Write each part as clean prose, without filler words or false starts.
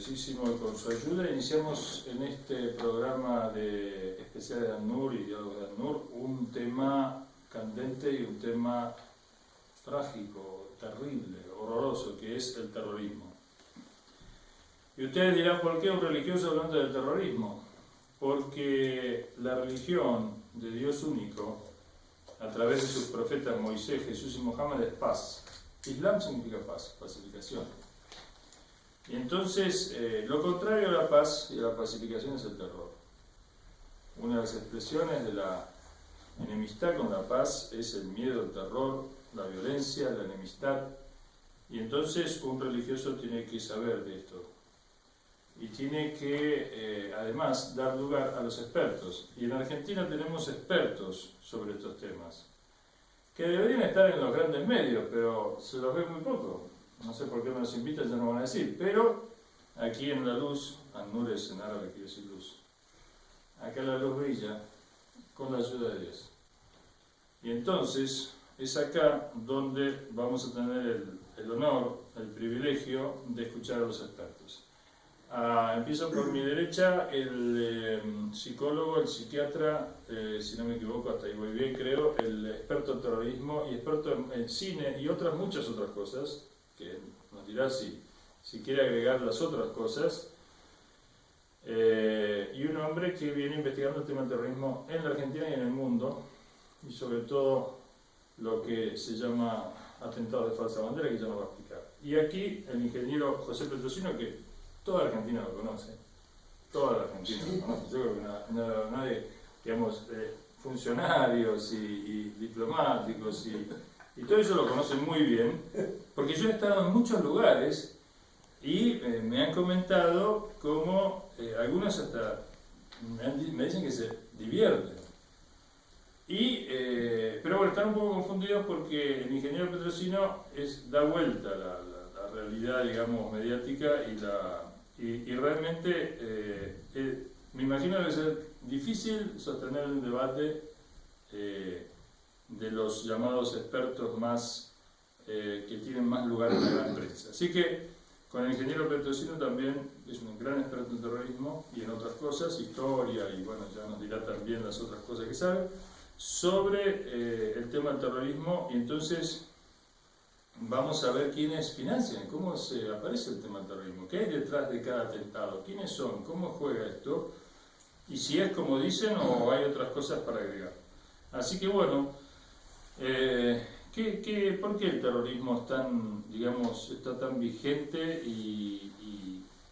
muchísimo y con su ayuda iniciamos en este programa de especial de ACNUR y diálogos de ACNUR un tema candente y un tema trágico, terrible, horroroso, que es el terrorismo. Y ustedes dirán, ¿por qué un religioso hablando del terrorismo? Porque la religión de Dios único, a través de sus profetas Moisés, Jesús y Mohammed, es paz. Islam significa paz, pacificación. Y entonces, lo contrario a la paz y a la pacificación es el terror. Una de las expresiones de la enemistad con la paz es el miedo, el terror, la violencia, la enemistad. Y entonces un religioso tiene que saber de esto. Y tiene que, además, dar lugar a los expertos. Y en Argentina tenemos expertos sobre estos temas, que deberían estar en los grandes medios, pero se los ve muy poco. No sé por qué no nos invitan, ya no van a decir. Pero aquí en la luz, ACNUR es en árabe, quiere decir luz. Acá la luz brilla con la ayuda de Dios. Y entonces es acá donde vamos a tener el honor, el privilegio de escuchar a los expertos. Empiezo por mi derecha, el psicólogo, el psiquiatra, si no me equivoco, hasta ahí voy bien creo, el experto en terrorismo y experto en cine y muchas otras cosas, que nos dirá si quiere agregar las otras cosas, y un hombre que viene investigando el tema del terrorismo en la Argentina y en el mundo, y sobre todo lo que se llama atentados de falsa bandera, que ya nos va a explicar. Y aquí el ingeniero José Petrosino, que toda la Argentina lo conoce, toda la Argentina lo conoce, yo creo que nadie, digamos, funcionarios y diplomáticos y todo eso lo conocen muy bien, porque yo he estado en muchos lugares y me han comentado cómo algunos hasta me dicen que se divierten. Pero bueno, están un poco confundidos porque el ingeniero Petrosino da vuelta la realidad, digamos, mediática y realmente me imagino que debe ser difícil sostener un debate de los llamados expertos más que tienen más lugar en la gran prensa. Así que con el ingeniero Petrosino también es un gran experto en terrorismo y en otras cosas, historia y bueno, ya nos dirá también las otras cosas que sabe sobre el tema del terrorismo. Y entonces vamos a ver quiénes financian, cómo se aparece el tema del terrorismo, qué hay detrás de cada atentado, quiénes son, cómo juega esto y si es como dicen o hay otras cosas para agregar. Así que bueno, ¿por qué el terrorismo está tan vigente y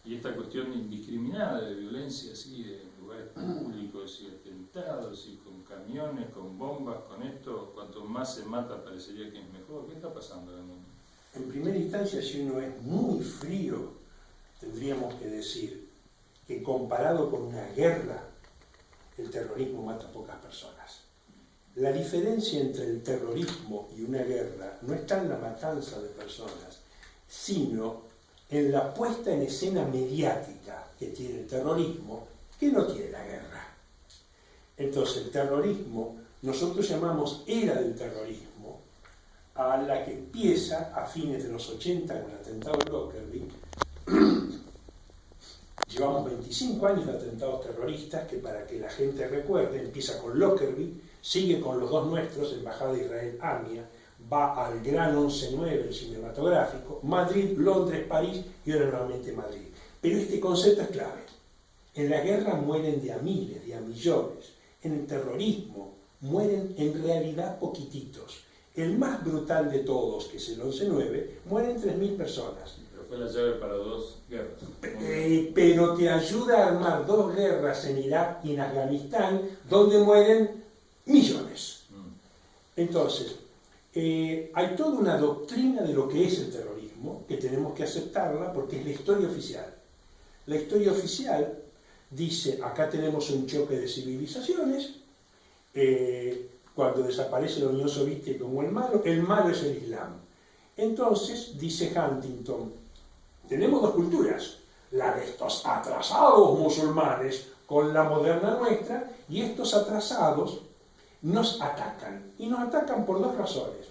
esta cuestión indiscriminada de violencia así de lugares públicos y atentados y con camiones, con bombas, con esto, cuanto más se mata parecería que es mejor? ¿Qué está pasando en el mundo? En primera instancia, si uno es muy frío, tendríamos que decir que comparado con una guerra, el terrorismo mata pocas personas. La diferencia entre el terrorismo y una guerra no está en la matanza de personas, sino en la puesta en escena mediática que tiene el terrorismo, que no tiene la guerra. Entonces, el terrorismo, nosotros llamamos era del terrorismo, a la que empieza a fines de los 80 con el atentado de Lockerbie. Llevamos 25 años de atentados terroristas que, para que la gente recuerde, empieza con Lockerbie, sigue con los dos nuestros, Embajada de Israel, AMIA, va al Gran 11-9, el cinematográfico, Madrid, Londres, París y ahora nuevamente Madrid. Pero este concepto es clave. En la guerra mueren de a miles, de a millones. En el terrorismo mueren en realidad poquititos. El más brutal de todos, que es el 11-9, mueren 3.000 personas. Pero fue la llave para dos guerras. Pero te ayuda a armar dos guerras en Irak y en Afganistán, donde mueren millones. Entonces, hay toda una doctrina de lo que es el terrorismo, que tenemos que aceptarla porque es la historia oficial. La historia oficial dice, acá tenemos un choque de civilizaciones, cuando desaparece la Unión Soviética como el malo es el Islam. Entonces, dice Huntington, tenemos dos culturas, la de estos atrasados musulmanes con la moderna nuestra, y estos atrasados nos atacan, y nos atacan por dos razones.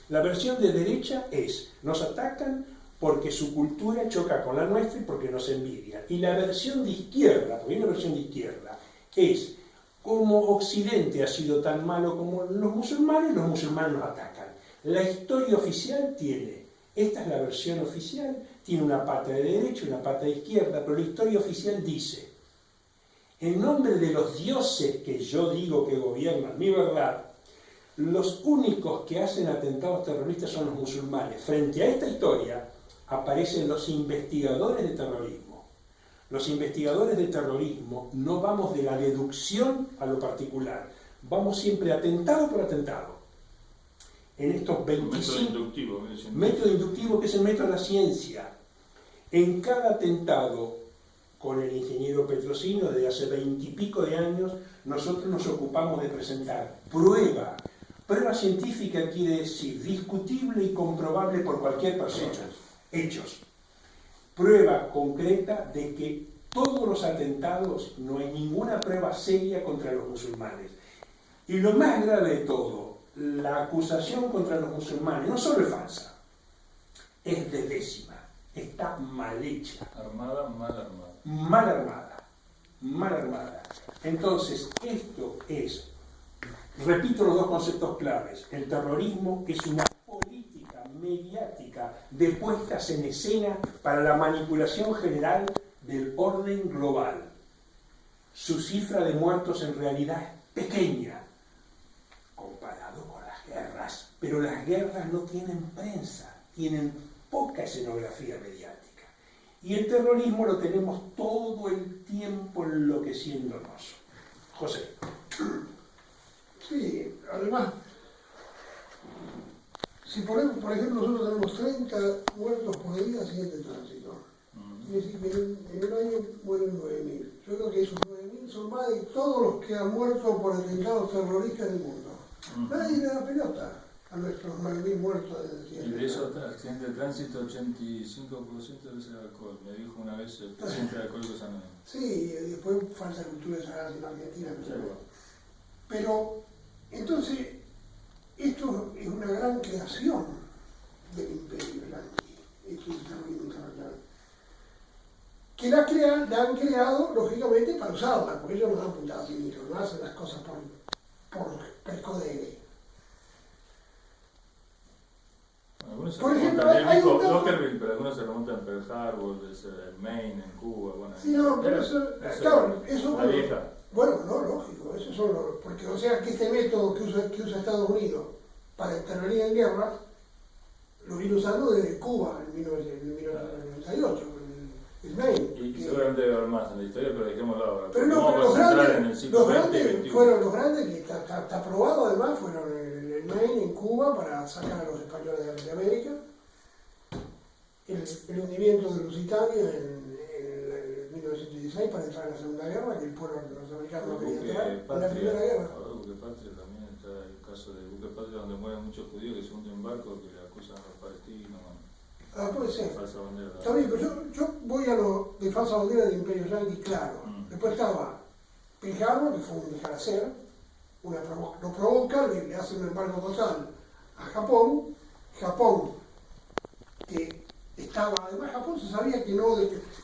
La versión de derecha es, nos atacan porque su cultura choca con la nuestra y porque nos envidia. Y la versión de izquierda, porque hay una versión de izquierda, es como Occidente ha sido tan malo como los musulmanes nos atacan. La historia oficial tiene, esta es la versión oficial, tiene una pata de derecha y una pata de izquierda, pero la historia oficial dice, en nombre de los dioses que yo digo que gobiernan mi verdad, los únicos que hacen atentados terroristas son los musulmanes. Frente a esta historia aparecen los investigadores de terrorismo. Los investigadores de terrorismo no vamos de la deducción a lo particular, vamos siempre atentado por atentado. En estos 25... Método inductivo, que es el método de la ciencia. En cada atentado, con el ingeniero Petrosino, desde hace 20 y pico de años, nosotros nos ocupamos de presentar prueba. Prueba científica quiere decir discutible y comprobable por cualquier persona. Hechos. Prueba concreta de que todos los atentados no hay ninguna prueba seria contra los musulmanes. Y lo más grave de todo, la acusación contra los musulmanes no solo es falsa, es de décima, está mal hecha. Armada, mal armada. Mal armada, mal armada. Entonces, esto es, repito los dos conceptos claves, el terrorismo es una política mediática de puestas en escena para la manipulación general del orden global. Su cifra de muertos en realidad es pequeña, comparado con las guerras, pero las guerras no tienen prensa, tienen poca escenografía mediática. Y el terrorismo lo tenemos todo el tiempo enloqueciéndonos. José. Sí, además, si por ejemplo nosotros tenemos 30 muertos por día siguiente tránsito, es decir, en un año mueren 9.000. Yo creo que esos 9.000 son más de todos los que han muerto por atentados terroristas del mundo. Nadie le da pelota a nuestros 9.000 muertos del accidente. Y de eso, accidente de tránsito, 85% debe ser alcohol. Me dijo una vez el presidente de Alcohólicos Anónimos. Sí, después falsa cultura de sagrada en Argentina. Pero, entonces, esto es una gran creación del imperio yanqui, esto es terrorismo internacional. Que la han creado, lógicamente, para usarla, porque ellos no dan puntadas sin hilo, no hacen las cosas por pescodere. Algunos se por ejemplo, remontan, dijo Lockerbie, pero algunos se remontan a Pearl Harbor, en Maine, en Cuba, bueno. Sí, no, pero eso, claro, eso... La vieja. Bueno, no, lógico, eso son los... Porque, o sea, que este método que usa Estados Unidos para intervenir en guerras, lo viene usando desde Cuba en 1998, el Maine. Y seguramente debe haber más en la historia, pero dejémoslo ahora. Pero no, pero los grandes fueron los grandes, que está probado además, fueron el Maine en Cuba para sacar a los españoles de América, el hundimiento de Lusitania en 1916 para entrar en la Segunda Guerra, que el pueblo norteamericano no quería entrar en la Primera Guerra. Ahora Buque Patria también está el caso de Buque Patria, donde mueren muchos judíos que se hunden en barcos que le acusan a los palestinos. Ah, puede ser. Falsa bandera. Está bien, pero yo voy a lo de falsa bandera del Imperio Yanqui, claro. Después estaba Pearl Harbor, que fue un dejar hacer, lo provoca, le hace un embargo total a Japón. Japón, que estaba, además Japón se sabía que no,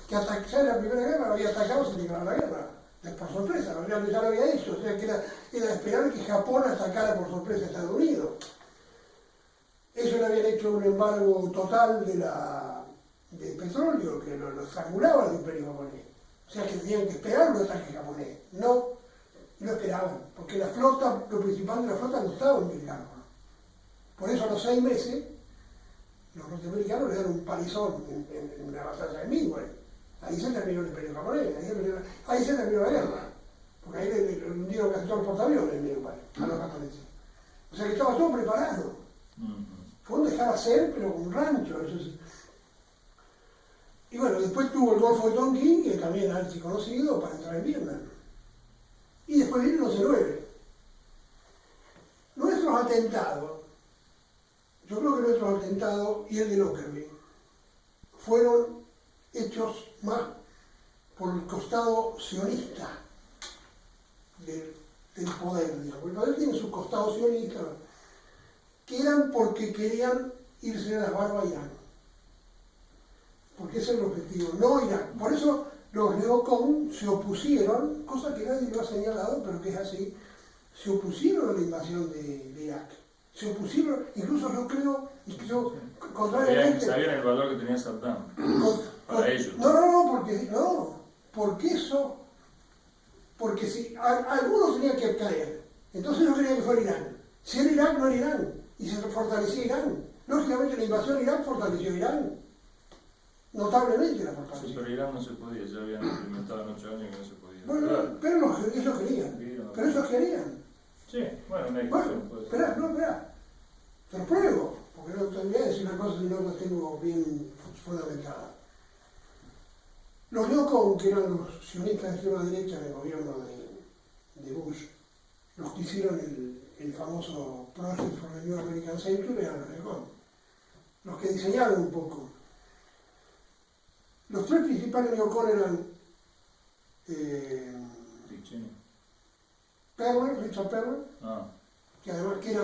ya en la Primera Guerra lo había atacado sin declarar la guerra, por sorpresa, ya lo había hecho, o sea que era esperar que Japón atacara por sorpresa a Estados Unidos. Eso le habían hecho un embargo total del petróleo, que lo estrangulaba el imperio japonés. O sea que tenían que esperar un ataque japonés. No esperaban, porque la flota, lo principal de la flota no estaba en Pearl Harbor. Por eso a los 6 meses, los norteamericanos le dan un palizón en una batalla de Midway. Ahí se terminó el imperio japonés, ahí se terminó la guerra. Porque ahí le hundieron casi todos los portaaviones en Midway, a los japoneses. O sea que estaba todo preparado. Fue un dejar hacer, pero con un rancho. Y bueno, después tuvo el Golfo de Tonkin, que también es archiconocido, para entrar en Vietnam. Y después vino el 11-9. Nuestros atentados, yo creo que nuestros atentados y el de Lockerbie fueron hechos más por el costado sionista del poder, digamos. El poder tiene su costado sionista, que eran porque querían irse a las barbas a Irán. porque ese es el objetivo, no Irak. Por eso los neocon se opusieron, cosa que nadie lo ha señalado, pero que es así, se opusieron a la invasión de Irak. Se opusieron, incluso yo creo, y que yo, contrariamente... Sabían el valor que tenía Saddam para ellos. Porque eso, porque si algunos tenían que caer, entonces no querían que fuera Irán. Si era Irán, no era Irán, y se fortalecía Irán. Lógicamente la invasión de Irán fortaleció Irán. Notablemente la fortaleció. Sí, pero Irán no se podía, ya habían experimentado en 8 años que no se podía. Bueno, pero ellos querían. Pero ellos querían. Sí, bueno, una discusión. Bueno, espera. Te lo pruebo, porque no te voy a decir una cosa si no la tengo bien fundamentada. Los neocon, que eran los sionistas de extrema derecha del gobierno de Bush, los que hicieron el famoso Project for the New American Century, eran los neocon. Los que diseñaron un poco. Los tres principales neocon eran Richard Perry, que además que era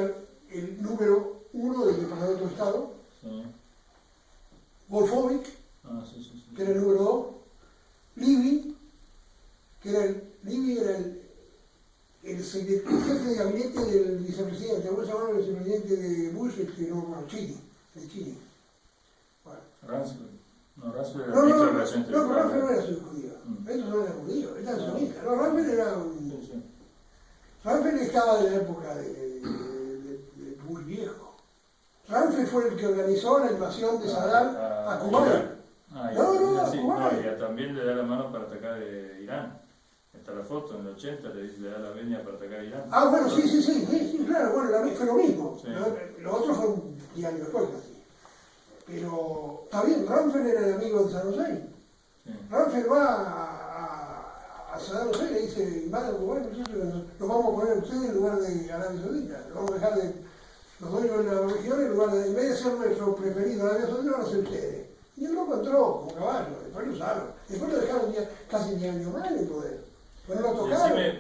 el número 1 del Departamento de Estado, sí. Wolfowitz, que era el número 2, Libby, que era el jefe de gabinete del vicepresidente, ¿cómo se llamaba el vicepresidente de Bush? Chile. Bueno. Rumsfeld era ministro de Relaciones Pero Exteriores. Rumsfeld no era judío. Estos no eran judíos, era sionista. No, Rumsfeld era un... Sí. Rumsfeld estaba de la época de Bush viejo. Rumsfeld fue el que organizó la invasión de Saddam a Kuwait. Y también le da la mano para atacar Irán. Está la foto, en el 80 le da la venia para atacar Irán. Bueno, sí, claro, bueno, fue lo mismo. Sí. Lo otro fue un día después casi. Pero está bien, Rumsfeld era el amigo de Saddam Hussein. Sí. Rumsfeld va a Saddam Hussein y le dice, invadan Kuwait, lo vamos a poner a ustedes en lugar de Arabia Saudita. Lo vamos a dejar de los dueños de la región en vez de ser nuestro preferido Arabia Saudita, van a ser ustedes. Y él loco entró como caballo, después lo usaron. Después lo dejaron casi 10 años más en el poder. Pero no lo tocaron. El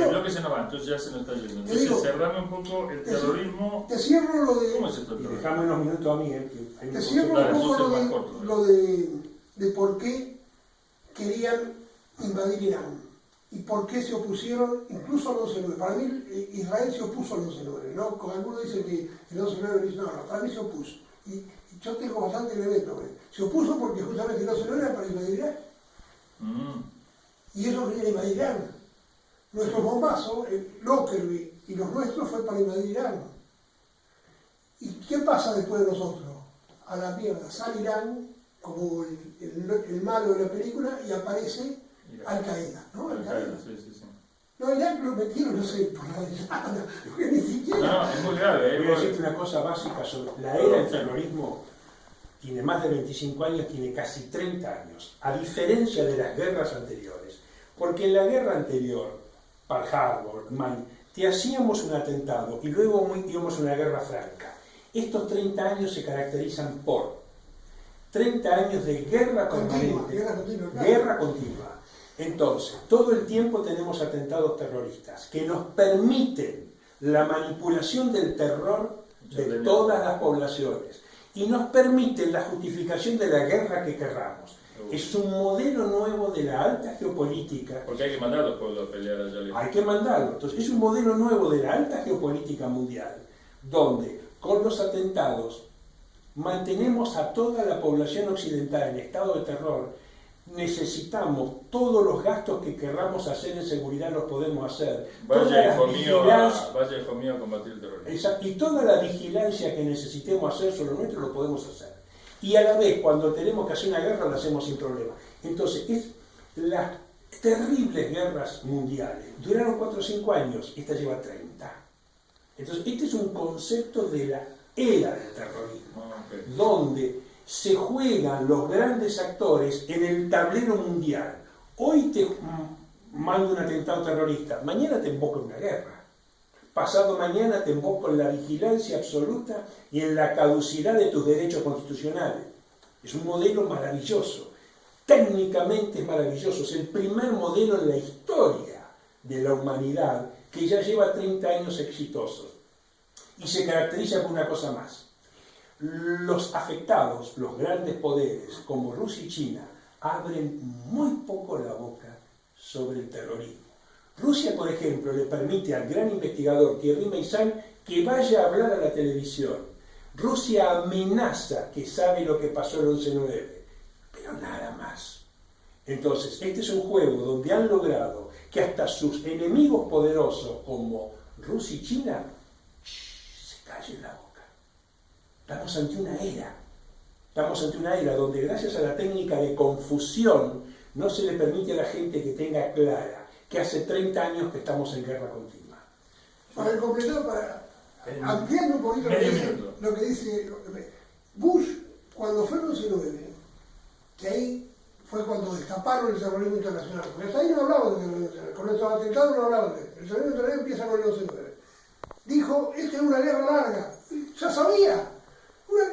bloque se nos va, entonces ya se nos está yendo. Entonces cerrame un poco el terrorismo. Te cierro lo de... ¿Cómo es esto? Y dejame unos minutos a mí, que hay te cierro un poco lo de por qué querían invadir Irán. Y por qué se opusieron incluso al 11-9. Para mí Israel se opuso al 11-9, ¿no? Con algunos dicen que el 11-9 dice, no, para mí se opuso. Y yo tengo bastante elementos. Se opuso porque justamente el 11-9 era para invadir Irán. Y ellos querían invadir Irán. Nuestro bombazo, Lockerbie y los nuestros, fue para invadir Irán. ¿Y qué pasa después de nosotros? A la mierda, sale Irán como el malo de la película y aparece Al-Qaeda, ¿no? Al-Qaeda. Sí. No, Irán lo metieron, no sé, por la ventana, porque ni siquiera... No, es muy grave. Voy a decirte una cosa básica sobre la era del terrorismo. Tiene más de 25 años, tiene casi 30 años, a diferencia de las guerras anteriores. Porque en la guerra anterior, Pearl Harbor, te hacíamos un atentado y luego íbamos a una guerra franca. Estos 30 años se caracterizan por 30 años de guerra permanente, guerra continua. Entonces, todo el tiempo tenemos atentados terroristas que nos permiten la manipulación del terror de todas las poblaciones y nos permiten la justificación de la guerra que querramos. Es un modelo nuevo de la alta geopolítica. Porque hay que mandar a los pueblos a pelear allá. Hay que mandarlo. Entonces, es un modelo nuevo de la alta geopolítica mundial, donde con los atentados mantenemos a toda la población occidental en estado de terror. Necesitamos todos los gastos que querramos hacer en seguridad, los podemos hacer. Vaya hijo mío a combatir el terrorismo. Y toda la vigilancia que necesitemos hacer sobre lo nuestro lo podemos hacer. Y a la vez, cuando tenemos que hacer una guerra, la hacemos sin problema. Entonces, las terribles guerras mundiales duraron 4 o 5 años, esta lleva 30. Entonces, este es un concepto de la era del terrorismo, donde se juegan los grandes actores en el tablero mundial. Hoy te mando un atentado terrorista, mañana te invoco en una guerra. Pasado mañana te invoco en la vigilancia absoluta y en la caducidad de tus derechos constitucionales. Es un modelo maravilloso. Técnicamente es maravilloso. Es el primer modelo en la historia de la humanidad que ya lleva 30 años exitosos. Y se caracteriza por una cosa más. Los afectados, los grandes poderes, como Rusia y China, abren muy poco la boca sobre el terrorismo. Rusia, por ejemplo, le permite al gran investigador Thierry Meyssan que vaya a hablar a la televisión. Rusia amenaza que sabe lo que pasó el 11/9, pero nada más. Entonces, este es un juego donde han logrado que hasta sus enemigos poderosos como Rusia y China se callen la boca. Estamos ante una era. Estamos ante una era donde gracias a la técnica de confusión no se le permite a la gente que tenga clara que hace 30 años que estamos en guerra continua. Para completar, ampliando un poquito lo que dice Bush, cuando fue el 11/9, que ahí fue cuando destaparon el terrorismo internacional, porque hasta ahí no hablaban de terrorismo internacional, con estos atentados no hablaban de eso. El terrorismo internacional empieza con el 11/9. Dijo, esta es una guerra larga. Ya sabía.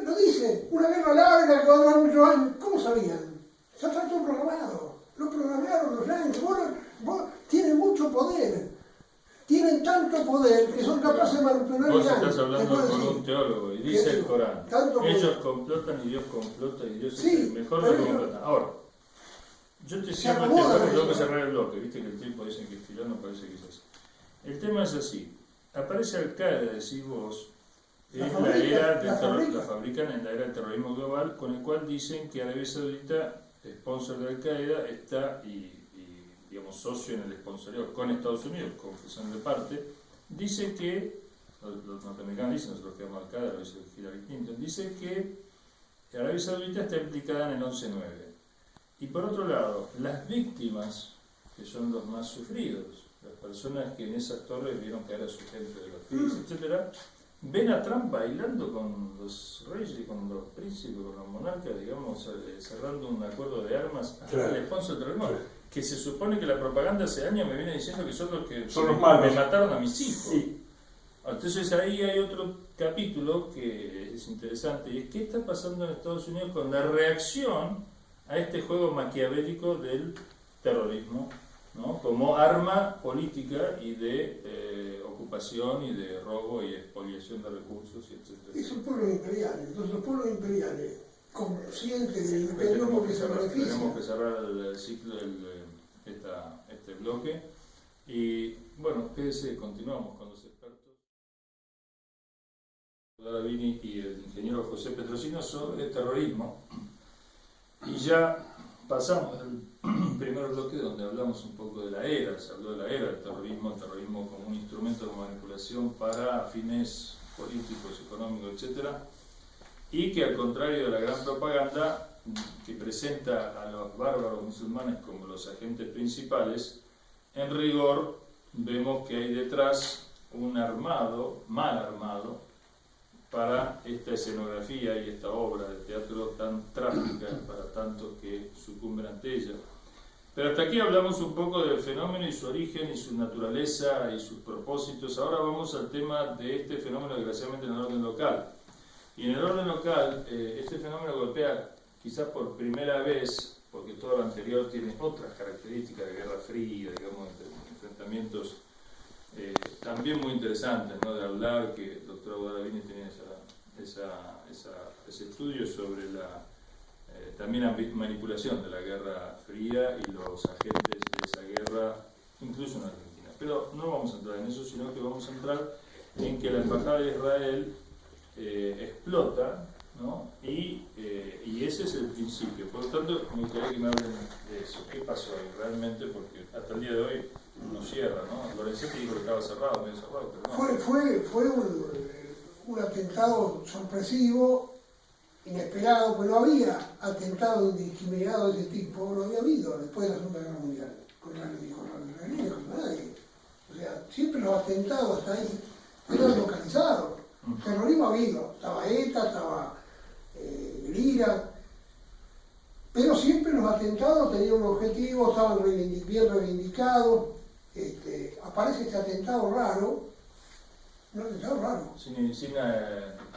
Lo dice, una guerra larga que va a durar muchos años. ¿Cómo sabían? Ya está todo programado. Lo programaron los yankees. Vos tienen mucho poder. Tienen tanto poder que son capaces de manipular el Vos estás hablando con un teólogo y dice el Corán. Ellos complotan y Dios complota y Dios es el mejor de los que complotan. Ahora, yo te cierro este bloque, tengo que cerrar el bloque. Viste que el tiempo dicen que es tirano, parece que es así. El tema es así. Aparece Al-Qaeda, decís vos, es la era del terrorismo, la fabrican en la era del terrorismo global, con el cual dicen que Arabia Saudita, sponsor de Al-Qaeda, está y digamos socio en el sponsoreo con Estados Unidos, confesión de parte, dice que, los norteamericanos dicen, nosotros quedamos Al-Qaeda, lo dice Hillary Clinton, dice que Arabia Saudita está implicada en el 11/9. Y por otro lado, las víctimas, que son los más sufridos, las personas que en esas torres vieron caer a su gente de los pies, etc., ven a Trump bailando con los reyes, con los príncipes, con los monarcas, digamos, cerrando un acuerdo de armas al sponsor del terrorismo, que se supone que la propaganda hace años me viene diciendo que son los que me mataron a mis hijos. Sí. Entonces ahí hay otro capítulo que es interesante, y es qué está pasando en Estados Unidos con la reacción a este juego maquiavélico del terrorismo, ¿no? Como arma política y de ocupación y de robo y expoliación de recursos, etc. Y son pueblos imperiales. Entonces los pueblos imperiales, conscientes del imperio que se beneficia. Tenemos que cerrar el ciclo, este bloque. Y bueno, quédese, continuamos con los expertos. Vini y el ingeniero José Petrosino sobre terrorismo. Y ya pasamos al primer bloque donde hablamos un poco de la era, se habló de la era del terrorismo, el terrorismo como un instrumento de manipulación para fines políticos, económicos, etc. Y que al contrario de la gran propaganda que presenta a los bárbaros musulmanes como los agentes principales, en rigor vemos que hay detrás un armado, mal armado, para esta escenografía y esta obra de teatro tan trágica para tantos que sucumben ante ella. Pero hasta aquí hablamos un poco del fenómeno y su origen y su naturaleza y sus propósitos. Ahora vamos al tema de este fenómeno, desgraciadamente, en el orden local. Y en el orden local, este fenómeno golpea quizás por primera vez, porque todo lo anterior tiene otras características de guerra fría, digamos, de enfrentamientos también muy interesantes, ¿no? De hablar, que el doctor Guadalvini tenía ese estudio sobre la también manipulación de la Guerra Fría y los agentes de esa guerra, incluso en Argentina. Pero no vamos a entrar en eso, sino que vamos a entrar en que la Embajada de Israel explota, ¿no? Y ese es el principio. Por lo tanto, me gustaría que me hablen de eso. ¿Qué pasó ahí realmente? Porque hasta el día de hoy no cierra, ¿no? Lorenzetti dijo que estaba cerrado, medio cerrado, pero no. Fue un atentado sorpresivo, inesperado, pues no había atentado indiscriminado de ese tipo, no había habido después de la Segunda Guerra Mundial, contra nadie. O sea, siempre los atentados hasta ahí eran localizados. Terrorismo ha habido, estaba ETA, estaba Lira, pero siempre los atentados tenían un objetivo, estaban bien reivindicados. Aparece este atentado raro, un atentado raro. Sin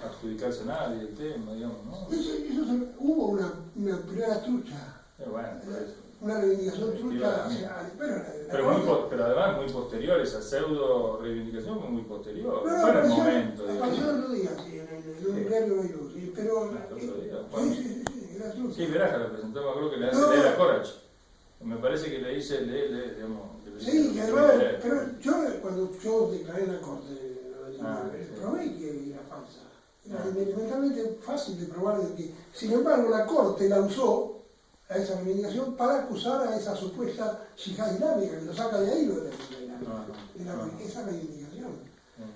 adjudicarse a nadie el tema, digamos, ¿no? Hubo una primera trucha. Bueno, una reivindicación trucha pero además muy posterior, esa pseudo reivindicación fue muy posterior, no, fue en el momento. Apareció el otro día, sí, en un diario de ellos, sí, pero... Sí, era trucha. sí, Veraja la presentaba, creo que le hace leer a Corach. Me parece que le dice, digamos... Sí, que además, pero yo cuando yo declaré en la corte, probé que era falsa. Era elementalmente fácil de probar de que, sin embargo, la corte la usó a esa reivindicación para acusar a esa supuesta yihad islámica, que lo saca de ahí lo de la yihad islámica, esa reivindicación.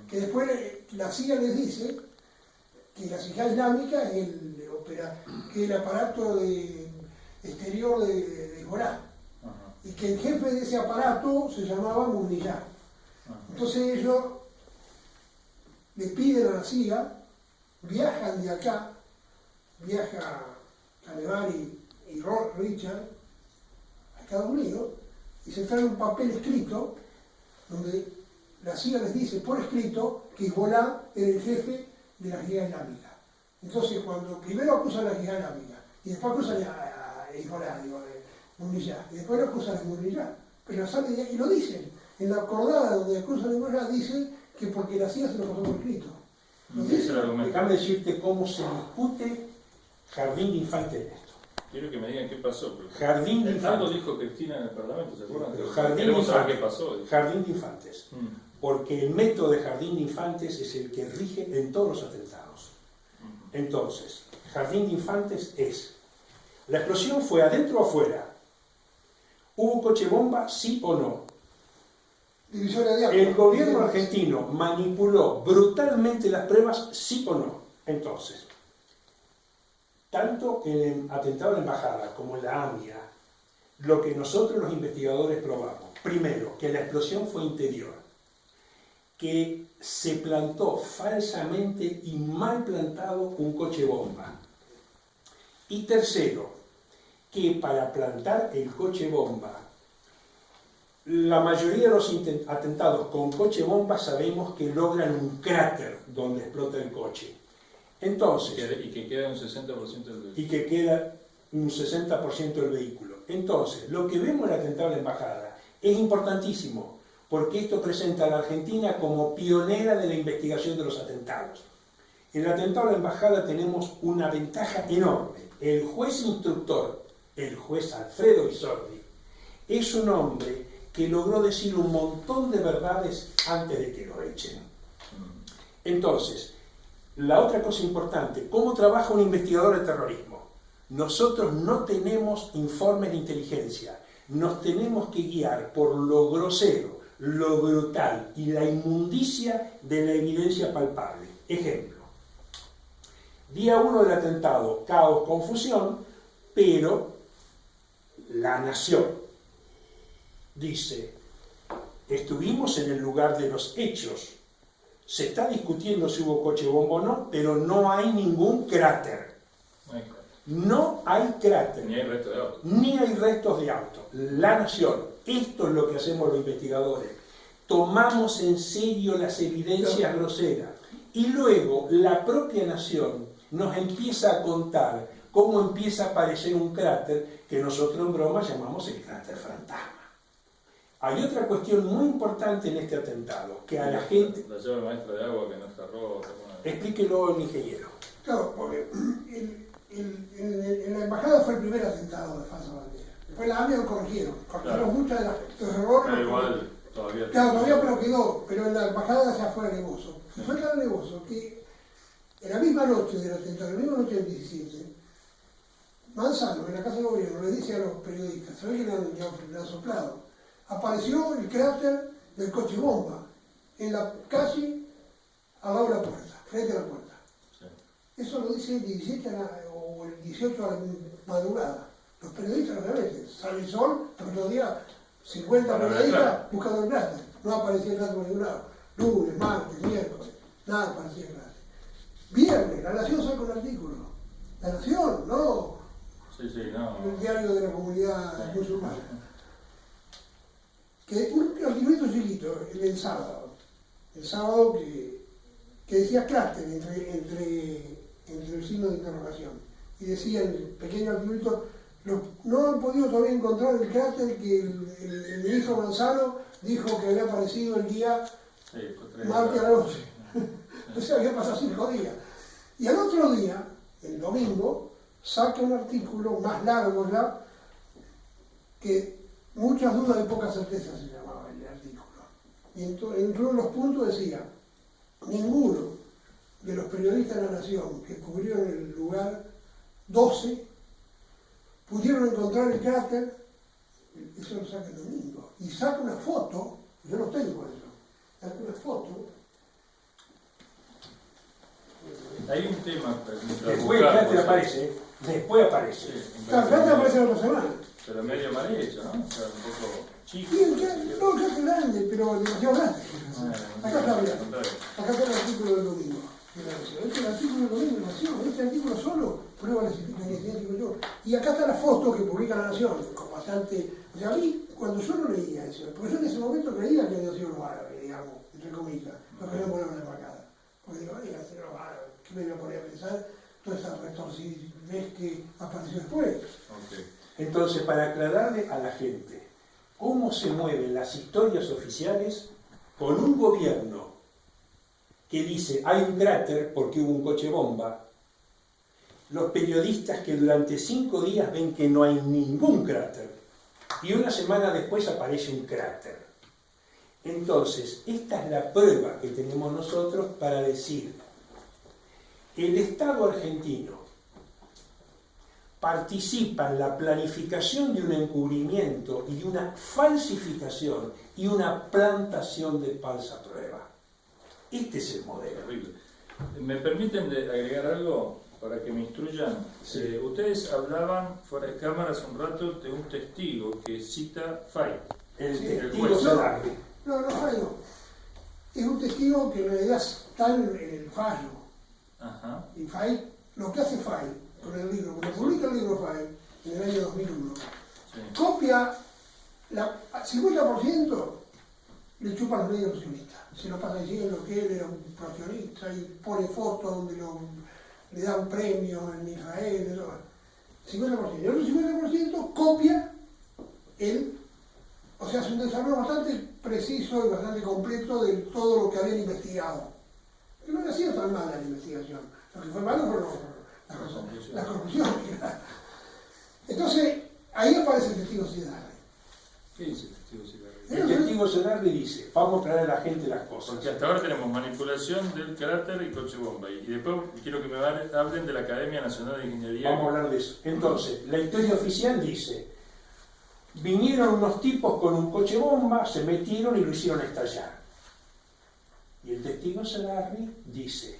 Que después la CIA les dice que la yihad islámica es el aparato exterior de Hezbollah. Y que el jefe de ese aparato se llamaba Murniyah. Entonces ellos le piden a la CIA, viajan de acá, viaja Canevari y Richard a Estados Unidos y se traen un papel escrito donde la CIA les dice por escrito que Hezbollah era el jefe de la Yihad Islámica. Entonces cuando primero acusan a la Yihad Islámica y después acusan a Hezbollah, Murniyah, y después lo acusan a Murniyah, pero sale de ahí y lo dicen. En la acordada donde acusan a Murniyah dicen que porque la CIA se lo pasó por escrito. Déjame decirte cómo se discute Jardín de Infantes en esto. Quiero que me digan qué pasó. Jardín de Infantes. dijo Cristina en el Parlamento, ¿se acuerdan? Qué pasó. Jardín de Infantes. Porque el método de Jardín de Infantes es el que rige en todos los atentados. Entonces, Jardín de Infantes es: ¿la explosión fue adentro o afuera? ¿Hubo coche bomba, sí o no? El gobierno argentino manipuló brutalmente las pruebas, sí o no. Entonces, tanto en el atentado a la embajada como en la AMIA, lo que nosotros los investigadores probamos, primero, que la explosión fue interior, que se plantó falsamente y mal plantado un coche bomba. Y tercero, que para plantar el coche bomba, la mayoría de los atentados con coche bomba sabemos que logran un cráter donde explota el coche. Entonces, y que queda un 60% del vehículo. Y que queda un 60% del vehículo. Entonces, lo que vemos en el atentado a la embajada es importantísimo, porque esto presenta a la Argentina como pionera de la investigación de los atentados. En el atentado a la embajada tenemos una ventaja enorme. El juez instructor, el juez Alfredo Isordi, es un hombre que logró decir un montón de verdades antes de que lo echen. Entonces, la otra cosa importante, ¿cómo trabaja un investigador de terrorismo? Nosotros no tenemos informes de inteligencia, nos tenemos que guiar por lo grosero, lo brutal y la inmundicia de la evidencia palpable. Ejemplo, día 1 del atentado, caos, confusión, pero La Nación dice: estuvimos en el lugar de los hechos, se está discutiendo si hubo coche bomba o no, pero no hay ningún cráter. No hay cráter. Ni hay restos de auto. Ni hay restos de auto. La Nación. Esto es lo que hacemos los investigadores. Tomamos en serio las evidencias groseras. Y luego la propia Nación nos empieza a contar cómo empieza a aparecer un cráter que nosotros en broma llamamos el cráter fantasma. Hay otra cuestión muy importante en este atentado, que a la gente... La llave maestra de agua que no está rota. Explíquelo el ingeniero. Claro, porque en la embajada fue el primer atentado de falsa bandera. Después la AMIA lo corrigieron muchos de los errores. Pero igual todavía... Claro, todavía pero quedó, pero en la embajada ya fue alevoso. Fue tan alevoso que en la misma noche del atentado, en la misma noche del 17, Manzano, en la Casa de Gobierno, le dice a los periodistas: ¿sabés que le han soplado? Apareció el cráter del coche bomba en la calle al lado de la puerta, frente a la puerta. Sí. Eso lo dice el 17 o el 18 a la madrugada. Los periodistas realmente sale el sol, pero otro día 50 periodistas buscando el cráter. No aparecía el cráter por ningún lado. Lunes, martes, miércoles, nada aparecía el cráter. Viernes, La Nación saca un artículo. La Nación, no. Sí, no. El diario de la comunidad musulmana. Que un articulito chiquito, el sábado que decía cráter entre el signo de interrogación, y decía el pequeño articulito: no han podido todavía encontrar el cráter que el ministro Manzano dijo que había aparecido el día martes a la noche. O sea, había pasado 5 días. Y al otro día, el domingo, saca un artículo más largo ya, que muchas dudas y pocas certezas se llamaba el artículo. Y entre uno de los puntos decía, ninguno de los periodistas de la Nación que cubrieron el lugar 12 pudieron encontrar el cráter, eso lo saca el domingo, y saca una foto, yo no tengo eso, saca una foto. Hay un tema. Después el cráter aparece, después aparece. Sí, Claro, el cráter aparece en otra semana. pero medio mal hecho, ¿no? O sea, un poco chico. Sí, no, el cráter grande, pero demasiado grande. Acá está, mirá. Acá está el artículo del domingo. Este es el artículo del domingo de la Nación. Este artículo solo prueba la existencia, digo yo. Y acá está la foto que publica la Nación, con bastante. O sea, a mí, cuando yo no leía eso, porque yo en ese momento creía que había sido los árabes, digamos, entre comillas, no quería poner una embajada. Porque digo, ay, hacer los árabes, ¿qué me voy a poner a pensar? Toda esa retorcidez que apareció después. Okay. Entonces, para aclararle a la gente cómo se mueven las historias oficiales con un gobierno que dice hay un cráter porque hubo un coche bomba, los periodistas que durante 5 días ven que no hay ningún cráter y una semana después aparece un cráter. Entonces, esta es la prueba que tenemos nosotros para decir el Estado argentino participa en la planificación de un encubrimiento y de una falsificación y una plantación de falsa prueba. Este es el modelo. Terrible. ¿Me permiten agregar algo para que me instruyan? Sí. Ustedes hablaban fuera de cámara hace un rato de un testigo que cita Fay. El Sí, testigo Salarri. No, fallo. Es un testigo que en realidad está en el fallo. Ajá. Y Fay, lo que hace Fay con el libro, cuando publica el libro Fay en el año 2001, Sí. copia al 50%, le chupa los medios sionistas. Se lo pasa diciendo que él era un pro-sionista y pone fotos donde le da un premio en Israel, eso. 50%. Y el otro 50% copia él. O sea, es un desarrollo bastante preciso y bastante completo de todo lo que habían investigado. Que no había sido tan mala la investigación. Lo que fue malo fueron las conclusiones. Entonces, ahí aparece el testigo Salarri. ¿Qué dice el testigo Salarri? El testigo Salarri dice, vamos a traer a la gente las cosas. Porque hasta ahora tenemos manipulación del cráter y coche bomba. Y después quiero que me hablen de la Academia Nacional de Ingeniería. Vamos a hablar de eso. Entonces, la historia oficial dice, vinieron unos tipos con un coche bomba, se metieron y lo hicieron estallar. Y el testigo Salarri dice,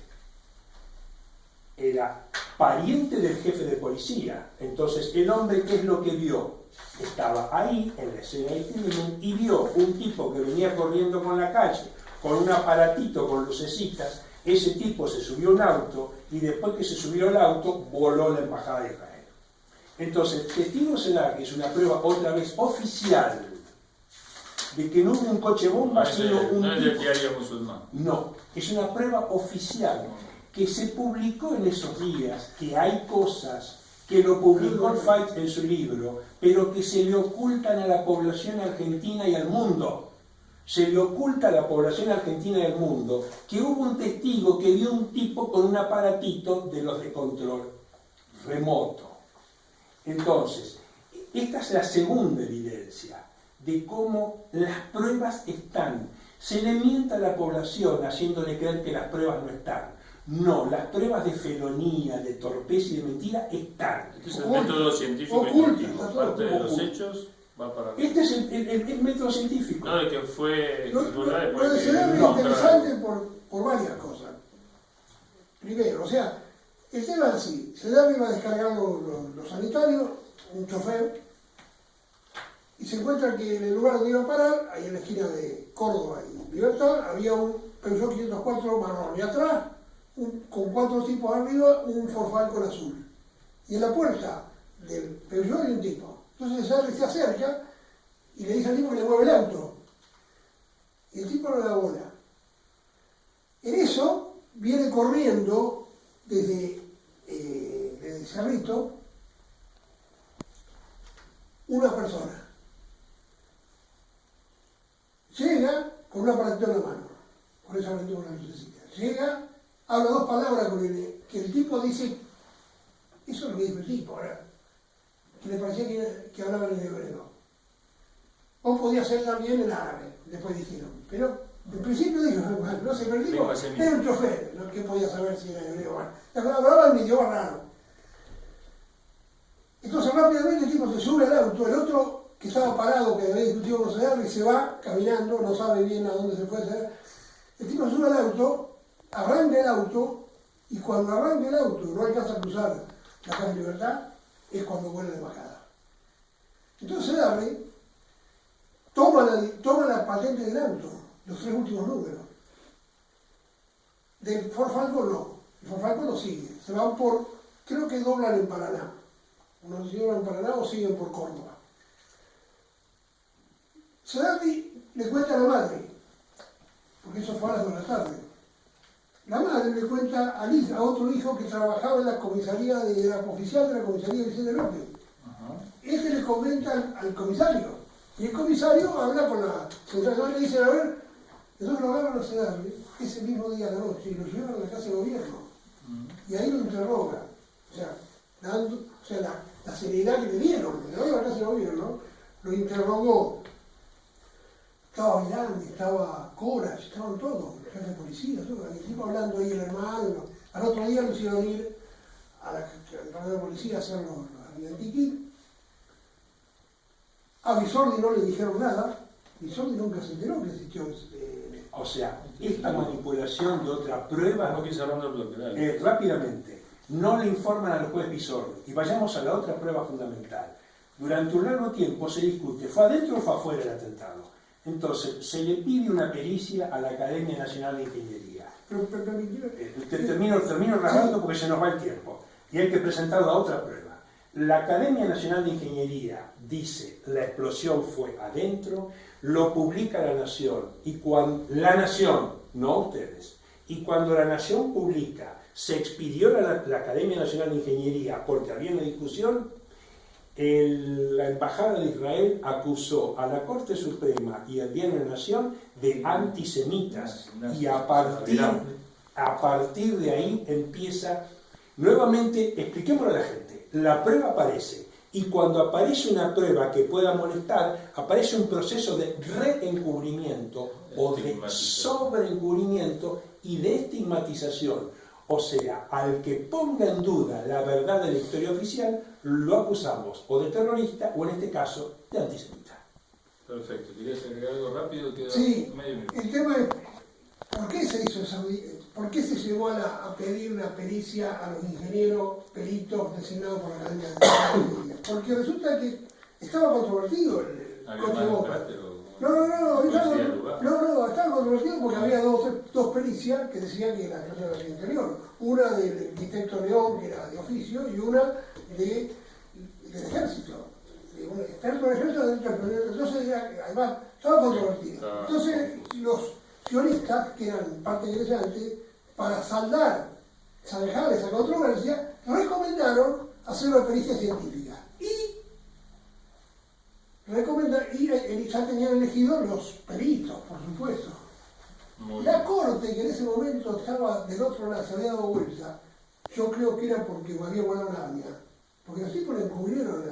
era pariente del jefe de policía. Entonces, el hombre, ¿qué es lo que vio? Estaba ahí, en la escena del crimen, y vio un tipo que venía corriendo con la calle, con un aparatito, con lucecitas. Ese tipo se subió a un auto, y después que se subió al auto, voló la embajada de Israel. Entonces, testigo Salarri es una prueba, otra vez, oficial, de que no hubo un coche bomba, sino un no es del tipo... diario musulmán. No, es una prueba oficial que se publicó en esos días, que hay cosas que lo publicó Fay en su libro, pero que se le ocultan a la población argentina y al mundo. Se le oculta a la población argentina y al mundo que hubo un testigo que vio un tipo con un aparatito de los de control remoto. Entonces, esta es la segunda evidencia de cómo las pruebas están. Se le miente a la población haciéndole creer que las pruebas no están. No, las pruebas de felonía, de torpeza y de mentira están. Este es el método científico inductivo. Aparte de los hechos, va para... Este es el método científico. No, de que fue... Puede ser interesante por varias cosas. Primero, o sea, el tema es así. Salarri iba a descargar los sanitarios, un chofer, y se encuentra que en el lugar donde iba a parar, ahí en la esquina de Córdoba y Libertad, había un Peugeot 504 marrón, y atrás, con 4 tipos arriba, un Ford Falcon azul. Y en la puerta del Peugeot hay un tipo. Entonces Salarri se acerca y le dice al tipo que le mueve el auto. Y el tipo no le da bola. En eso viene corriendo desde Cerrito una persona. Llega con un aparatito en la mano, con ese aparatito con una lucecita. Llega, habla 2 palabras con él, que el tipo dice Eso es lo que dijo el tipo, ahora. Que le parecía que hablaban en hebreo. O podía ser también en árabe, después dijeron. Pero en principio dijo, no sé, pero el tipo era un chofer, ¿no? Que podía saber si era hebreo o no. Hablaba en idioma raro. Entonces rápidamente el tipo se sube al auto, el otro que estaba parado, que había discutido con Saddam, y se va caminando, no sabe bien a dónde se fue. El tipo se sube al auto, arranca el auto, y cuando arranca el auto no alcanza a cruzar la calle Libertad, es cuando vuelve de bajada. Entonces Darry toma la patente del auto, los 3 últimos números. Del Ford Falcon no, el Ford Falcon no sigue, se van por, creo que doblan en Paraná. No sé si doblan en Paraná o siguen por Córdoba. Saddam le cuenta a la madre, porque eso fue a las 2 de la tarde. La madre le cuenta a otro hijo que trabajaba en la comisaría, era oficial de la comisaría de Vicente López. Este le comenta al comisario, y el comisario habla con la central y le dice, a ver, entonces lo agarran a Saddam ese mismo día a la noche y lo llevan a la casa de gobierno. Y ahí lo interrogan. O sea, la seriedad que le dieron, lo llevaron a la casa de gobierno, lo interrogó. Estaba Milán, estaba Coras, estaban todos, el jefe de policía, todo, el tipo hablando ahí el hermano. Al otro día lo hicieron ir a la radio de policía a hacer los identikit. A Bisordi no le dijeron nada, Bisordi nunca se enteró que existió. O sea, esta manipulación de otra prueba, rápidamente, no le informan al juez Bisordi. Y vayamos a la otra prueba fundamental. Durante un largo tiempo se discute, ¿fue adentro o fue afuera el atentado? Entonces, se le pide una pericia a la Academia Nacional de Ingeniería. Termino rasgando porque se nos va el tiempo. Y hay que presentar la otra prueba. La Academia Nacional de Ingeniería dice, la explosión fue adentro, lo publica La Nación, y cuando la Nación, no ustedes, y cuando La Nación publica, se expidió la Academia Nacional de Ingeniería porque había una discusión, la Embajada de Israel acusó a la Corte Suprema y al Diario de la Nación de antisemitas, y a partir de ahí empieza, nuevamente, expliquémoslo a la gente, la prueba aparece, y cuando aparece una prueba que pueda molestar, aparece un proceso de reencubrimiento o de sobreencubrimiento y de estigmatización. O sea, al que ponga en duda la verdad de la historia oficial, lo acusamos o de terrorista o en este caso de antisemita. Perfecto. ¿Querías agregar algo rápido? Queda sí, medio minuto. El tema es, ¿por qué se hizo esa, por qué se llegó a pedir una pericia a los ingenieros peritos designados por la Academia de Ingeniería? Porque resulta que estaba controvertido el coche Boca. No, estaba controvertido porque había dos pericias que decían que la explosión era del interior. Una del arquitecto León, que era de oficio, y una del ejército. De un experto del ejército, entonces además estaba controvertido. Entonces los sionistas, que eran parte interesante, para saldar esa controversia, recomendaron hacer una pericia científica. Y ya tenían elegidos los peritos, por supuesto. La corte, que en ese momento estaba del otro lado, se había dado vuelta, yo creo que era porque había volado la AMIA, porque los tipos le encubrieron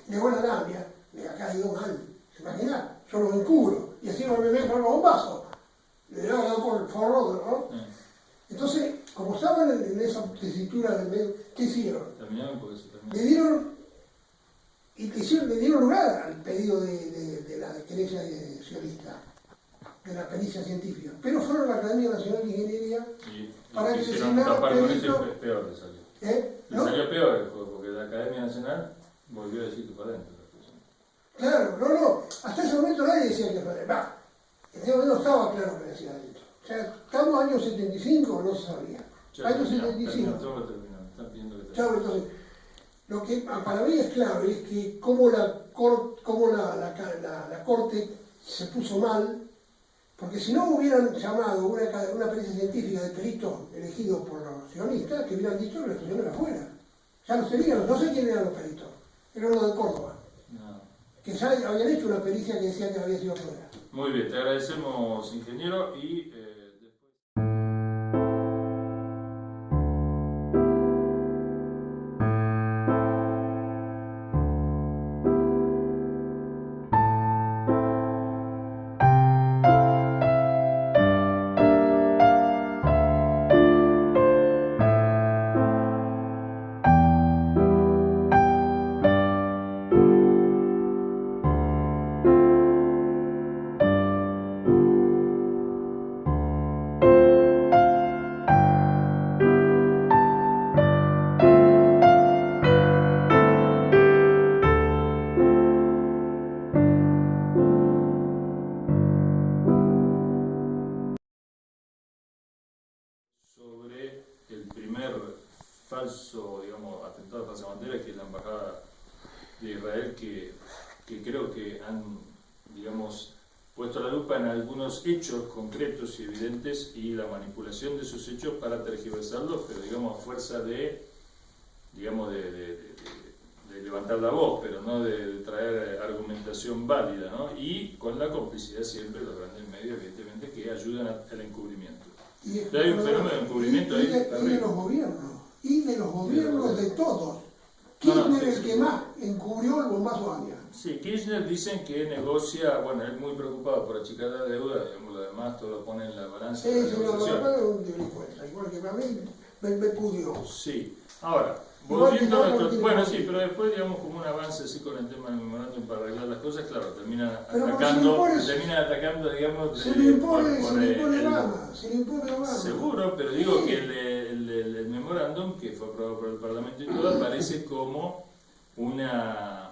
le voló la AMIA, le ha caído mal. ¿Se imaginan? Yo lo encubro, y así no me meto los bombazos. Le había dado por el forro, ¿no? Entonces, como estaban en esa tesitura del medio, ¿qué hicieron? Le dieron lugar al pedido de la querella sionista, de la pericia científica. Pero fueron a la Academia Nacional de Ingeniería para que designaran peritos. Peor le salió. Le salió peor el juego, porque la Academia Nacional volvió a decir que fue adentro. Claro, hasta ese momento nadie decía que fue adentro. En ese momento estaba claro que decía adentro. O sea, estamos en años 75, no se sabía. Años 75. Entonces, lo que para mí es claro es que cómo la Corte se puso mal, porque si no hubieran llamado una pericia científica de peritos elegidos por los sionistas, que hubieran dicho que la explosión era afuera. Ya los tenían, no sé quién eran los peritos, eran los de Córdoba, que ya habían hecho una pericia que decía que había sido afuera. Muy bien, te agradecemos, ingeniero, y después... falso, digamos, atentado a falsa bandera, que es la embajada de Israel, que creo que han, digamos, puesto la lupa en algunos hechos concretos y evidentes y la manipulación de esos hechos para tergiversarlos, pero digamos a fuerza de, digamos, de levantar la voz, pero no de traer argumentación válida, ¿no? Y con la complicidad siempre de los grandes medios, evidentemente, que ayudan al encubrimiento. Hay un fenómeno de encubrimiento ahí. Y de los gobiernos, de todos. Kirchner es el que más encubrió el bombazo AMIA. Sí, Kirchner dicen que negocia, bueno, es muy preocupado por achicar la deuda, digamos, lo demás todo lo pone en la balanza. Sí, es un delincuente, igual que para mí me pudió. Sí, ahora, volviendo a nuestro... Bueno, sí, pero después, digamos, como un avance así con el tema del memorándum para arreglar las cosas, claro, terminan atacando, digamos... Se le impone Obama. Seguro, pero digo que el memorándum, que fue aprobado por el Parlamento y todo, aparece como una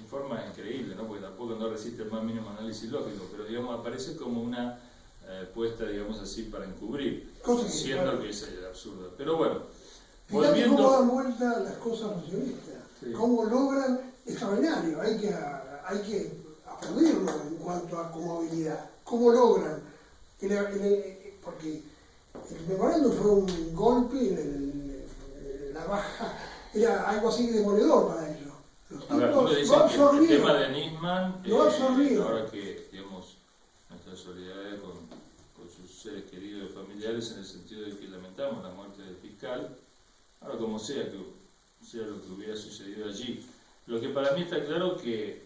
forma increíble, ¿no? Porque tampoco no resiste el más mínimo análisis lógico, pero digamos aparece como una puesta, digamos así, para encubrir, siendo que es absurdo. Pero bueno, fíjate cómo dan vuelta las cosas racionalistas, sí. Cómo logran, extraordinario, hay que aplaudirlo en cuanto a como habilidad, cómo logran, porque el memorándum fue un golpe en la baja, era algo así demoledor para ellos. A ver, uno dice que el tema de Nisman, ahora que, digamos, nuestra solidaridad con sus seres queridos y familiares, en el sentido de que lamentamos la muerte del fiscal, ahora como sea lo que hubiera sucedido allí. Lo que para mí está claro que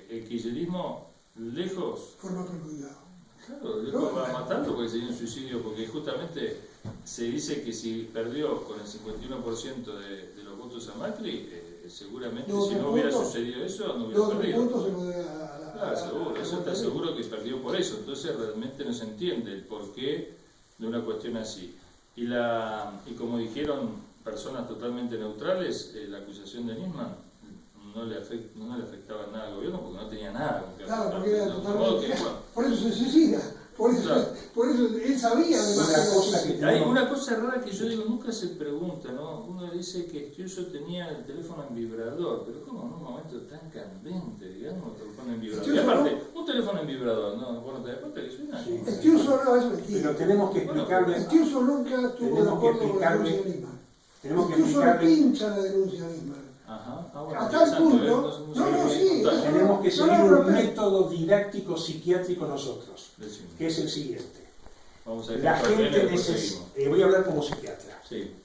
el kirchnerismo, lejos... Forma perjudicado. Claro, lejos va matando porque sería un suicidio, porque justamente se dice que si perdió con el 51% de los votos a Macri, seguramente si no hubiera sucedido eso, no hubiera perdido. Claro, seguro, eso está seguro que perdió por eso. Entonces realmente no se entiende el porqué de una cuestión así. Y como dijeron personas totalmente neutrales, la acusación de Nisman no le afectaba nada al gobierno porque no tenía nada con que claro, porque era totalmente... Por eso se suicida. Por eso él sabía además hay una cosa rara que yo digo, nunca se pregunta, ¿no? Uno dice que Sciuscio tenía el teléfono en vibrador, pero ¿cómo en un momento tan candente, digamos, un teléfono en vibrador? Y aparte, un teléfono en vibrador, ¿no? ¿Vos no te das cuenta que suena? Sí. Sciuscio no es mentira. Pero tenemos que explicarle... Sciuscio nunca tuvo de acuerdo con la denuncia de Nisman. Sciuscio pincha la denuncia de Nisman. A tal punto, tenemos que seguir un método didáctico psiquiátrico nosotros, que es el siguiente. La gente necesita, voy a hablar como psiquiatra. Sí.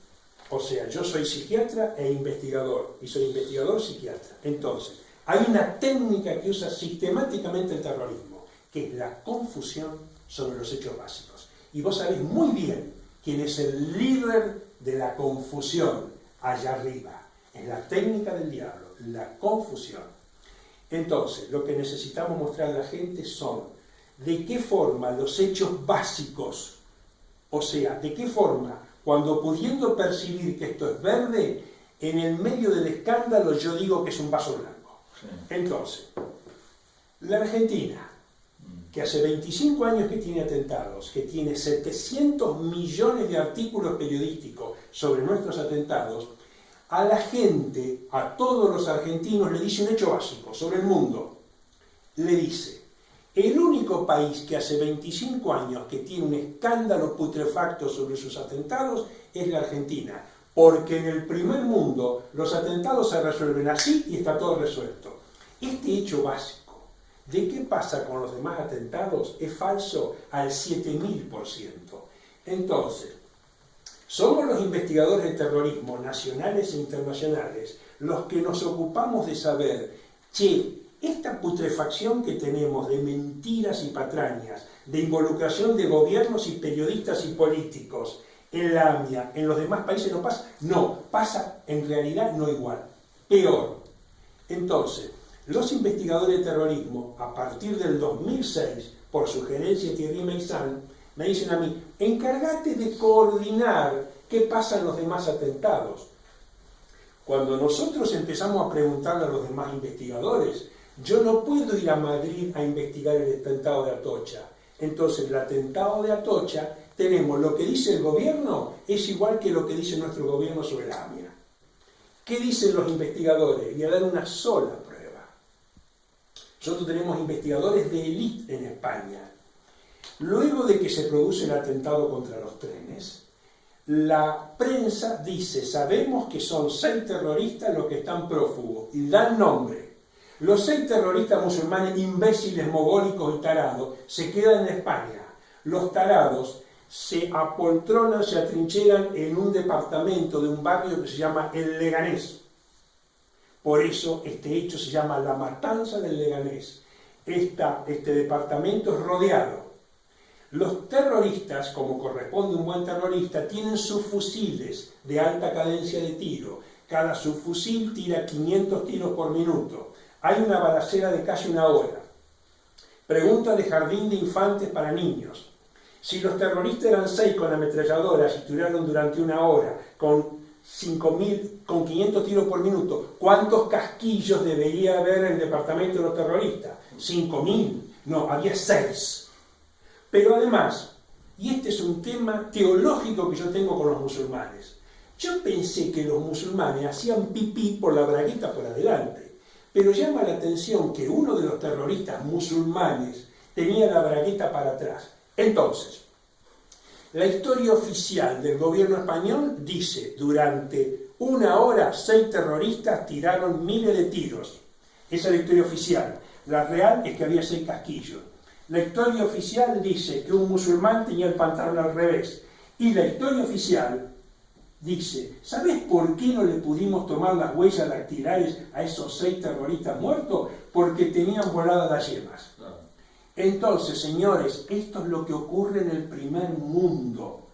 O sea, yo soy psiquiatra e investigador, y soy investigador psiquiatra. Entonces, hay una técnica que usa sistemáticamente el terrorismo, que es la confusión sobre los hechos básicos. Y vos sabés muy bien quién es el líder de la confusión allá arriba. Es la técnica del diablo, la confusión. Entonces, lo que necesitamos mostrar a la gente son de qué forma los hechos básicos, o sea, de qué forma, cuando pudiendo percibir que esto es verde, en el medio del escándalo yo digo que es un vaso blanco. Sí. Entonces, la Argentina, que hace 25 años que tiene atentados, que tiene 700 millones de artículos periodísticos sobre nuestros atentados, a la gente, a todos los argentinos, le dice un hecho básico sobre el mundo. Le dice, el único país que hace 25 años que tiene un escándalo putrefacto sobre sus atentados es la Argentina, porque en el primer mundo los atentados se resuelven así y está todo resuelto. Este hecho básico de qué pasa con los demás atentados es falso al 7000%. Entonces, somos los investigadores de terrorismo nacionales e internacionales los que nos ocupamos de saber, esta putrefacción que tenemos de mentiras y patrañas, de involucración de gobiernos y periodistas y políticos en la AMIA, en los demás países no pasa. No, pasa en realidad no igual, peor. Entonces, los investigadores de terrorismo, a partir del 2006, por sugerencia de Thierry Meyssan, me dicen a mí, encárgate de coordinar qué pasa en los demás atentados. Cuando nosotros empezamos a preguntarle a los demás investigadores, yo no puedo ir a Madrid a investigar el atentado de Atocha. Entonces, el atentado de Atocha, tenemos lo que dice el gobierno, es igual que lo que dice nuestro gobierno sobre la AMIA. ¿Qué dicen los investigadores? Voy a dar una sola prueba. Nosotros tenemos investigadores de élite en España. Luego de que se produce el atentado contra los trenes, la prensa dice, sabemos que son 6 terroristas los que están prófugos, y dan nombre. Los 6 terroristas musulmanes imbéciles, mogólicos y tarados se quedan en España. Los tarados se apoltronan, se atrincheran en un departamento de un barrio que se llama El Leganés. Por eso este hecho se llama la matanza del Leganés. Este departamento es rodeado. Los terroristas, como corresponde a un buen terrorista, tienen sus fusiles de alta cadencia de tiro. Cada subfusil tira 500 tiros por minuto. Hay una balacera de casi 1 hora. Pregunta de jardín de infantes para niños. Si los terroristas eran 6 con ametralladoras y tiraron durante 1 hora con 500 tiros por minuto, ¿cuántos casquillos debería haber en el departamento de los terroristas? 5.000. No, había 6. Pero además, y este es un tema teológico que yo tengo con los musulmanes, yo pensé que los musulmanes hacían pipí por la bragueta por adelante, pero llama la atención que uno de los terroristas musulmanes tenía la bragueta para atrás. Entonces, la historia oficial del gobierno español dice, durante 1 hora 6 terroristas tiraron miles de tiros. Esa es la historia oficial. La real es que había 6 casquillos. La historia oficial dice que un musulmán tenía el pantalón al revés. Y la historia oficial dice, ¿sabes por qué no le pudimos tomar las huellas dactilares a esos 6 terroristas muertos? Porque tenían voladas las yemas. Entonces, señores, esto es lo que ocurre en el primer mundo.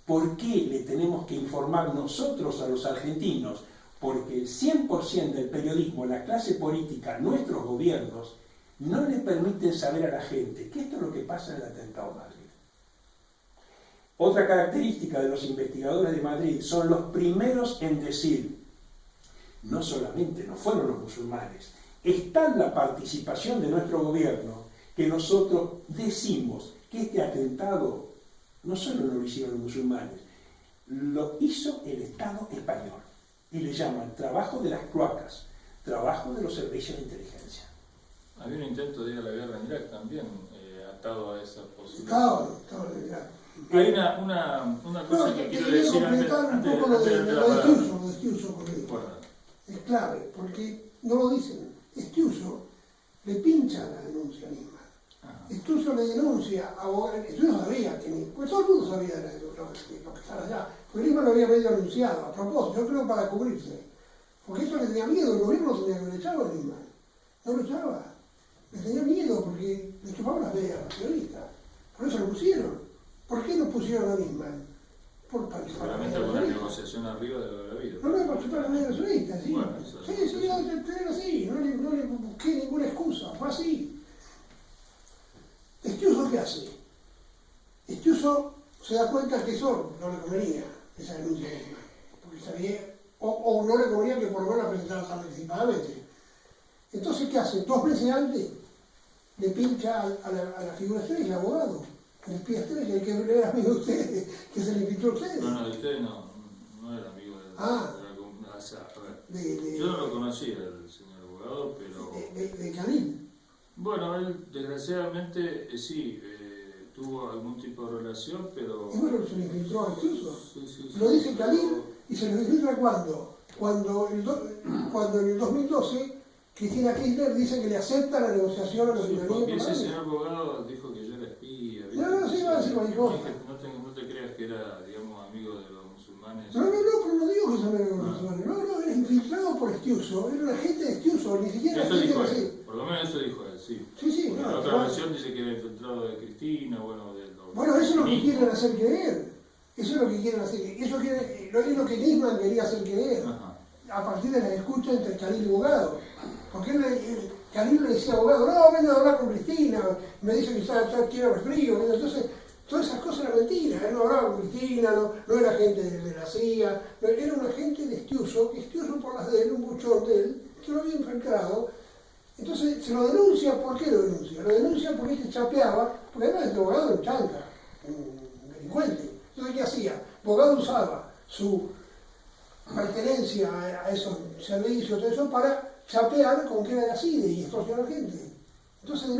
¿Por qué le tenemos que informar nosotros a los argentinos? Porque el 100% del periodismo, la clase política, nuestros gobiernos, no le permiten saber a la gente que esto es lo que pasa en el atentado de Madrid. Otra característica de los investigadores de Madrid, son los primeros en decir, no solamente no fueron los musulmanes, está la participación de nuestro gobierno, que nosotros decimos que este atentado no solo lo hicieron los musulmanes, lo hizo el Estado español, y le llaman trabajo de las cloacas, trabajo de los servicios de inteligencia. Había un intento de ir a la guerra en Irak también, atado a esa posibilidad. Estaba en Irak. Hay una cosa que quiero decir antes un poco lo de Stiuso, bueno. Es clave, porque no lo dicen. Stiuso le pincha la denuncia a Nisman. Stiuso le denuncia a abogados. Stiuso sabía que Nisman, pues todo el mundo sabía lo que estaba allá, porque Nisman lo había medio anunciado, a propósito, yo creo para cubrirse. Porque eso le tenía miedo, el gobierno tenía que le echaba a Nisman. No lo echaba. Le tenía miedo porque le chupaban las veas a los periodistas. Por eso lo pusieron. ¿Por qué no pusieron a Nisman? Por seguramente alguna negociación arriba de lo de la vida. No, para chupar las veas a los periodistas, sí. Bueno, Sí, era así. No le busqué ninguna excusa. Fue así. ¿Stiuso qué hace? Stiuso se da cuenta que eso no le convenía, esa denuncia de Nisman. Porque sabía, o no le convenía que por lo menos la presentara tan anticipadamente. Entonces, ¿qué hace? 2 meses antes le pincha a la figura estrella, el abogado, el espía estrella, el que era amigo de ustedes, que se le infiltró a ustedes. No, de ustedes no era amigo de la comunidad. Yo no lo conocía, el señor abogado, pero... De Khalil. Bueno, él desgraciadamente sí, tuvo algún tipo de relación, pero... Y bueno, se le infiltró a Stiuso. Sí, lo dice Khalil, y se le infiltra cuando en el 2012... Cristina Kirchner dice que le acepta la negociación a los iraníes. Y ese señor abogado dijo que yo era espía. No te creas que era, digamos, amigo de los musulmanes. No, pero no digo que sea amigo de los musulmanes. No, era infiltrado por Stiuso. Era un agente de Stiuso, ni siquiera... Eso dijo él, por lo menos eso dijo él, sí. Sí. La otra versión dice que era infiltrado de Cristina, bueno, de los... Bueno, eso es lo que quieren hacer creer. Eso es lo que quieren hacer. Eso es lo que Nisman quería hacer creer. A partir de la escucha entre Khalil y abogado. Porque Khalil le decía abogado, no, vengo a hablar con Cristina, me dice que quiere resfrío, entonces todas esas cosas eran mentiras, él no hablaba con Cristina, no era agente de la CIA, era un agente de Stiuso, que Stiuso por las de él, un buchón de él, que lo había infiltrado, Entonces se lo denuncia. ¿Por qué lo denuncia? Lo denuncia porque este chapeaba, porque además este abogado era un chanca, un delincuente. Entonces, ¿qué hacía? El abogado usaba su pertenencia a esos servicios, todo eso, para chapear con que era de ACIDE y extorsionar gente. Entonces,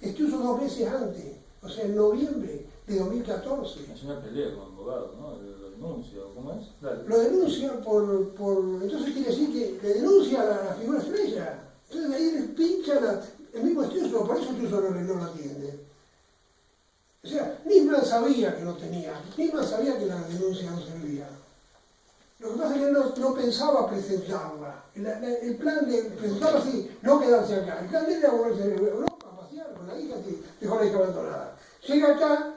esto hizo 2 meses antes, o sea, en noviembre de 2014. Es una pelea con abogados, ¿no? Lo denuncia, ¿cómo es? Dale. Lo denuncia entonces quiere decir que le denuncia a la figura estrella. Entonces ahí le pinchan el mismo Sturzo, por eso Sturzo no lo atiende. O sea, Nisman sabía que no tenía, Nisman sabía que la denuncia no servía. Lo que pasa es que él no pensaba presentarla. El plan de presentarla así, no quedarse acá. El plan de él era volverse a Europa a pasear con la hija que dejó la hija abandonada. Llega acá,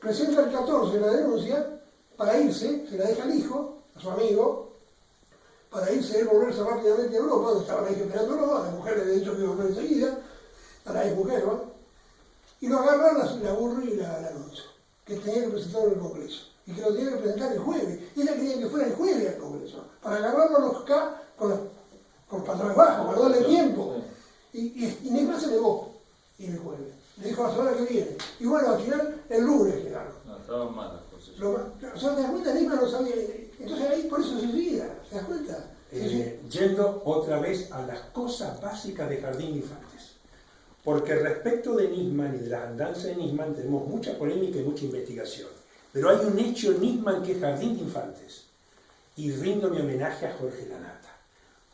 presenta el 14 la denuncia, para irse, se la deja al hijo, a su amigo, para irse él volverse rápidamente a Europa, donde estaba la hija esperándolo, a la mujer le había dicho que iba a volver enseguida, a la ex mujer, ¿no? Y lo agarran, la aburre y la anuncia, que tenía que presentarlo en el Congreso, y que lo tenía que presentar el jueves. Y ella quería que fuera el jueves al Congreso, para agarrarlo a los K con los pantalones bajos, para darle tiempo. Y Nisman se negó, y el jueves. Le dijo la semana que viene. Y bueno, al final, el lunes llegaron. No, estaban mal las cosas. O sea, ¿te das cuenta? Nisman no sabía. Entonces ahí por eso se suicida, ¿te das cuenta? Yendo otra vez a las cosas básicas de Jardín de Infantes. Porque respecto de Nisman y de las andanzas de Nisman tenemos mucha polémica y mucha investigación. Pero hay un hecho en Nisman que es Jardín de Infantes. Y rindo mi homenaje a Jorge Lanata.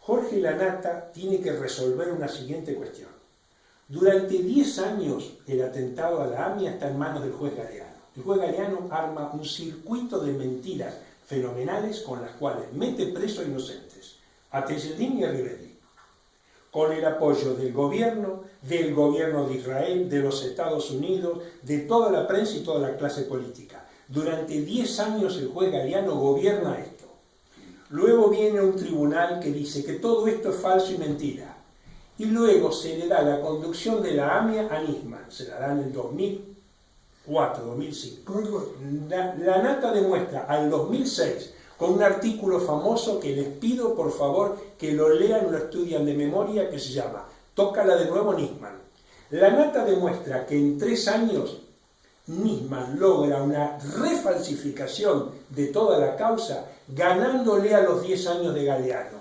Jorge Lanata tiene que resolver una siguiente cuestión. Durante 10 años el atentado a la AMIA está en manos del juez Galeano. El juez Galeano arma un circuito de mentiras fenomenales con las cuales mete preso a inocentes, a Tejeldín y a Rivelli, con el apoyo del gobierno de Israel, de los Estados Unidos, de toda la prensa y toda la clase política. Durante 10 años el juez Galeano gobierna esto. Luego viene un tribunal que dice que todo esto es falso y mentira. Y luego se le da la conducción de la AMIA a Nisman. Se la da en el 2004, 2005. Lanata demuestra al 2006, con un artículo famoso que les pido por favor que lo lean, lo estudian de memoria, que se llama Tócala de nuevo Nisman. Lanata demuestra que en 3 años Nisman logra una refalsificación de toda la causa, ganándole a los 10 años de Galeano.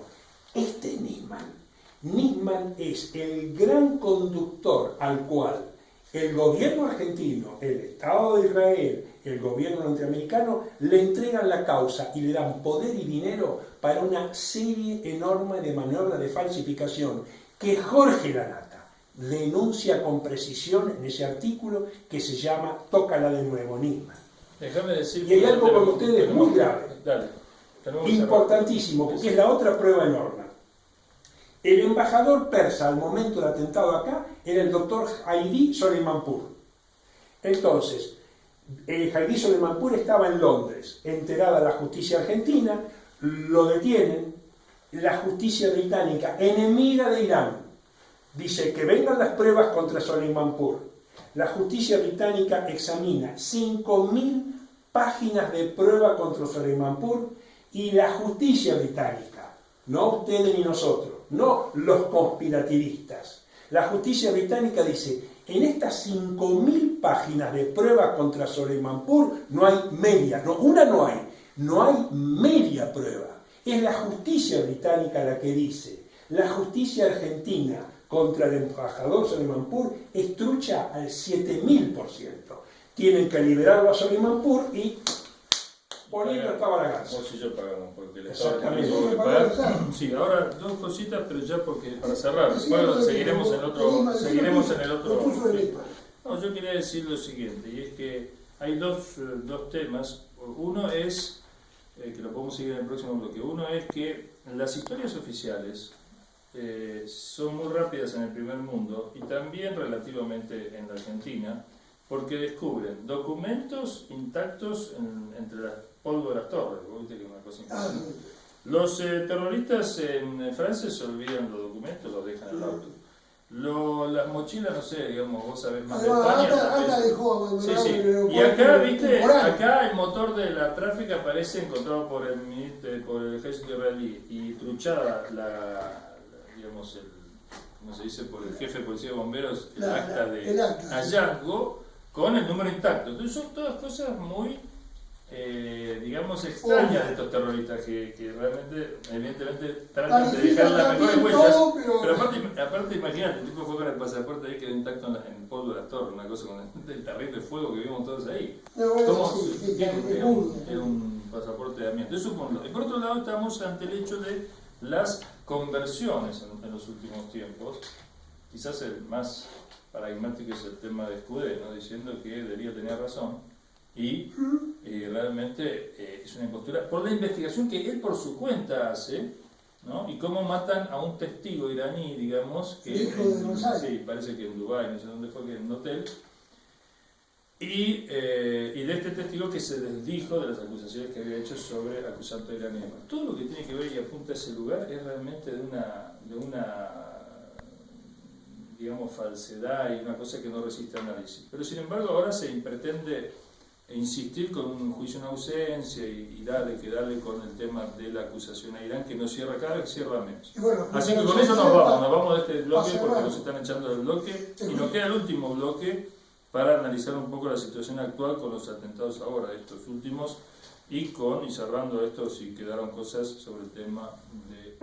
Este es Nisman. Nisman es el gran conductor al cual el gobierno argentino, el Estado de Israel, el gobierno norteamericano le entregan la causa y le dan poder y dinero para una serie enorme de maniobras de falsificación que Jorge Lanata denuncia con precisión en ese artículo que se llama Tócala de nuevo, Nisman. Déjame decir. Y hay algo con ustedes muy grave, Dale, importantísimo, porque es la otra prueba enorme. El embajador persa al momento del atentado acá era el doctor Haidí Soleimanpour. Entonces, Haidí Soleimanpour estaba en Londres, enterada la justicia argentina, lo detienen, la justicia británica, enemiga de Irán, dice que vengan las pruebas contra Soleimanpour. La justicia británica examina 5.000 páginas de prueba contra Soleimanpour y la justicia británica, no ustedes ni nosotros, no los conspirativistas. La justicia británica dice, en estas 5.000 páginas de prueba contra Soleimanpour no hay media, no hay media prueba. Es la justicia británica la que dice, la justicia argentina contra el embajador Soleimanpour es trucha al 7.000%. Tienen que liberarlo a Soleimanpour y Bolivia estaba la ganza. Vos y yo pagamos, porque el Exactamente. Estado tiene que pagar. Sí, ahora 2 cositas, pero ya porque para cerrar. Bueno, seguiremos en el otro. No, yo quería decir lo siguiente, y es que hay dos temas. Uno es, que lo podemos seguir en el próximo bloque, uno es que las historias oficiales son muy rápidas en el primer mundo y también relativamente en la Argentina, porque descubren documentos intactos entre las pólvoras torres, ¿viste? Que es una cosa impresionante. Los terroristas en Francia se olvidan los documentos, los dejan en el auto. Las mochilas, no sé, digamos, vos sabés más de España. Anda dejó sí. Y acá, viste, acá el motor de la tráfica aparece encontrado por el ejército israelí y truchada digamos, como se dice por el jefe de policía de bomberos, el La- acta la- de el acta, sí. hallazgo con el número intacto. Entonces son todas cosas muy, digamos, extrañas de estos terroristas que realmente, evidentemente, tratan de dejar las mejores huellas. Pero aparte imagínate, el tipo fue con el pasaporte ahí, quedó intacto en el polvo de la torre, una cosa con el terrible fuego que vimos todos ahí. No, bueno, ¿Cómo? sí, sí, Era es muy- un pasaporte de amianto. Eso por un lado. Y por otro lado estamos ante el hecho de las conversiones en los últimos tiempos. Quizás el más paradigmático es el tema de Escudé, ¿no? Diciendo que debería tener razón y realmente es una impostura por la investigación que él por su cuenta hace, ¿no? Y cómo matan a un testigo iraní, digamos, que Hijo de González. sí, parece que en Dubái, no sé dónde fue, que en un hotel. Y de este testigo que se desdijo de las acusaciones que había hecho sobre acusando a Irán y demás. Todo lo que tiene que ver y apunta a ese lugar es realmente de una digamos, falsedad y una cosa que no resiste análisis. Pero sin embargo ahora se pretende insistir con un juicio en ausencia y darle con el tema de la acusación a Irán, que no cierra, cada vez cierra menos. Y bueno, Así que pero con eso nos vamos de este bloque pasa porque nada. nos están echando del bloque y nos queda el último bloque para analizar un poco la situación actual con los atentados ahora, estos últimos, y cerrando esto si quedaron cosas sobre el tema de...